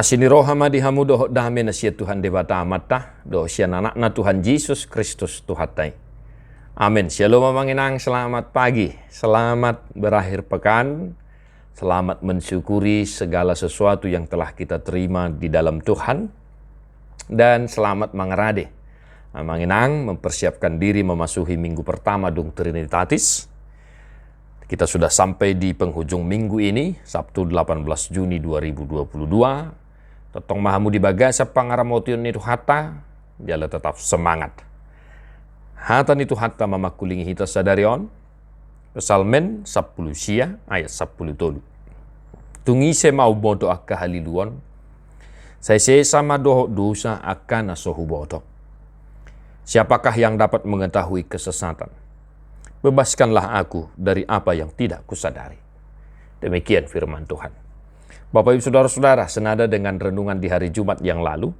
Asini rohama dihamu dohok dame na siya Tuhan debata amata, dohok siya anak na Tuhan Yesus Kristus Tuhatai. Amin. Shalom manginang, selamat pagi, selamat berakhir pekan, selamat mensyukuri segala sesuatu yang telah kita terima di dalam Tuhan, dan selamat mengerade. Manginang mempersiapkan diri memasuki minggu pertama Dung Trinitatis. Kita sudah sampai di penghujung minggu ini, Sabtu 18 Juni 2022. Totong mahamu di bagasa pangaramotion itu hata, jala tetap semangat. Hata itu hata mamakulingi hita sadarion, Pesalmen 10 sia ayat 10 tolu. Tungi se mau bodo akka haliluon, saya sama dohok dosa akan nasohu bodo. Siapakah yang dapat mengetahui kesesatan? Bebaskanlah aku dari apa yang tidak kusadari. Demikian firman Tuhan. Bapak Ibu Saudara-saudara, senada dengan renungan di hari Jumat yang lalu,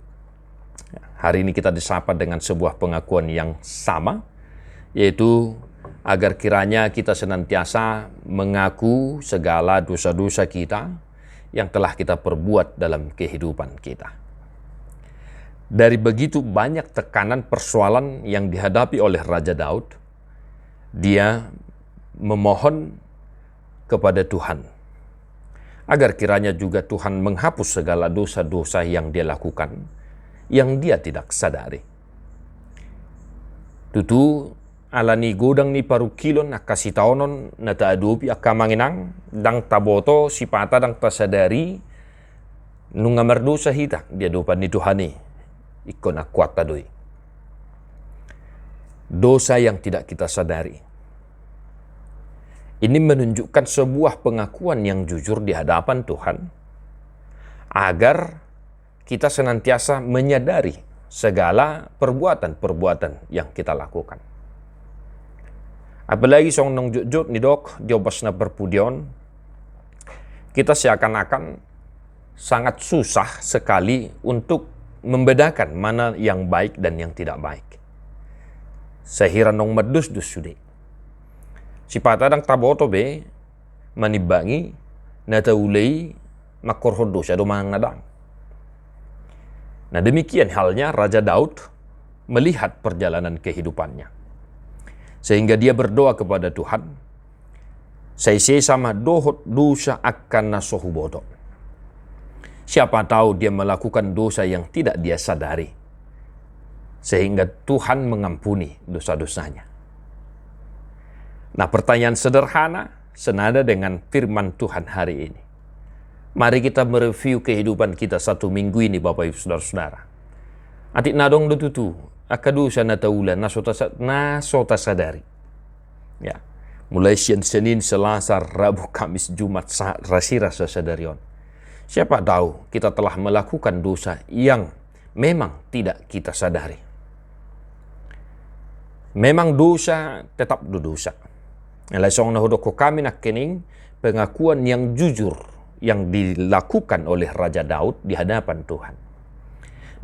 hari ini kita disapa dengan sebuah pengakuan yang sama, yaitu agar kiranya kita senantiasa mengaku segala dosa-dosa kita yang telah kita perbuat dalam kehidupan kita. Dari begitu banyak tekanan persoalan yang dihadapi oleh Raja Daud, dia memohon kepada Tuhan agar kiranya juga Tuhan menghapus segala dosa-dosa yang dia lakukan, yang dia tidak sadari. Tutu alani godang ni parukilon akasitaonon na taadupi akamanginang dang taboto sipata dang tasadari nunga merdosa hita dia dopan ni Tuhani ikon akwat tadoy. Dosa yang tidak kita sadari. Ini menunjukkan sebuah pengakuan yang jujur di hadapan Tuhan, agar kita senantiasa menyadari segala perbuatan-perbuatan yang kita lakukan. Apalagi song nong jujur ni dok, jobas na berpudion, kita seakan-akan sangat susah sekali untuk membedakan mana yang baik dan yang tidak baik. Sehira nong medus-dus sudah. Si patadang taboto be manibangi na taulay makorhodo siya dumang nadang. Nah demikian halnya Raja Daud melihat perjalanan kehidupannya. Sehingga dia berdoa kepada Tuhan, saya sama dohot dosa akan nasohu bodo. Siapa tahu dia melakukan dosa yang tidak dia sadari, sehingga Tuhan mengampuni dosa-dosanya. Nah, pertanyaan sederhana senada dengan firman Tuhan hari ini. Mari kita mereview kehidupan kita satu minggu ini, Bapak Ibu Saudara-saudara. Atik nadong dututu, akadu sana taula nasota sadari. Ya, mulai Senin, Selasa, Rabu, Kamis, Jumat, rasa sadarion. Siapa tahu kita telah melakukan dosa yang memang tidak kita sadari. Memang dosa tetap dosa. Laisong na hudok ko kami nakening pengakuan yang jujur yang dilakukan oleh Raja Daud di hadapan Tuhan.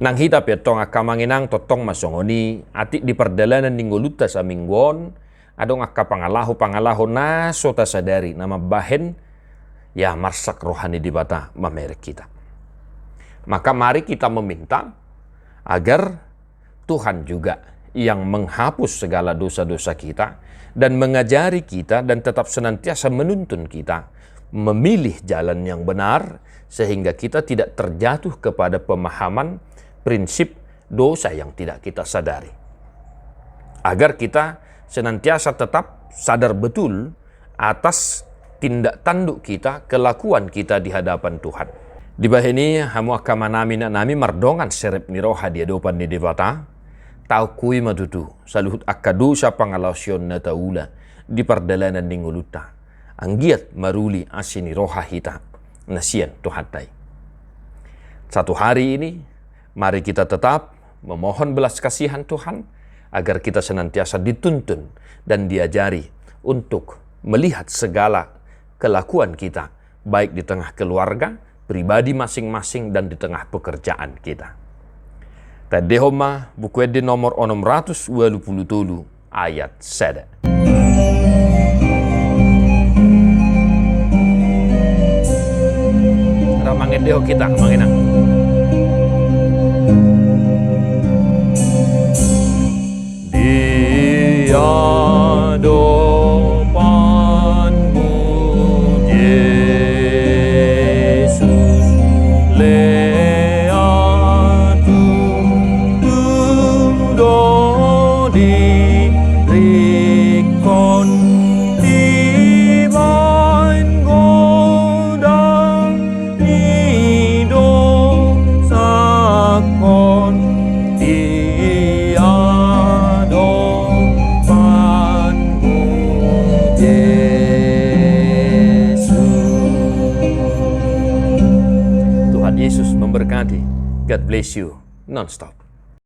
Nang hita petong akamanginang totong masongoni atik di perjalanan ninggoluta sa minggon adong akka pangalaho na sota sadari nama bahen ya marsak rohani di bata mamerek kita. Maka mari kita meminta agar Tuhan juga yang menghapus segala dosa-dosa kita dan mengajari kita dan tetap senantiasa menuntun kita memilih jalan yang benar sehingga kita tidak terjatuh kepada pemahaman prinsip dosa yang tidak kita sadari. Agar kita senantiasa tetap sadar betul atas tindak tanduk kita, kelakuan kita di hadapan Tuhan. Di bawah ini hamu akamanami nami mardongan serep niroha di hadapan di dewata. Tau kui madutu saluhut akadosa pangalosyon na taula di perjalanan ningguluta. Anggiat maruli asini roha hita nasian Tuhatai. Satu hari ini mari kita tetap memohon belas kasihan Tuhan agar kita senantiasa dituntun dan diajari untuk melihat segala kelakuan kita baik di tengah keluarga, pribadi masing-masing dan di tengah pekerjaan kita. Tadi Homa buku edi nomor 627 ayat sada. Ramangin deho kita, manginang. hadapanmu, Yesus, leatu tudo dirikon tibain godang nido sakon tiado panmu, Yesus. Tuhan Yesus memberkati. God bless you non-stop.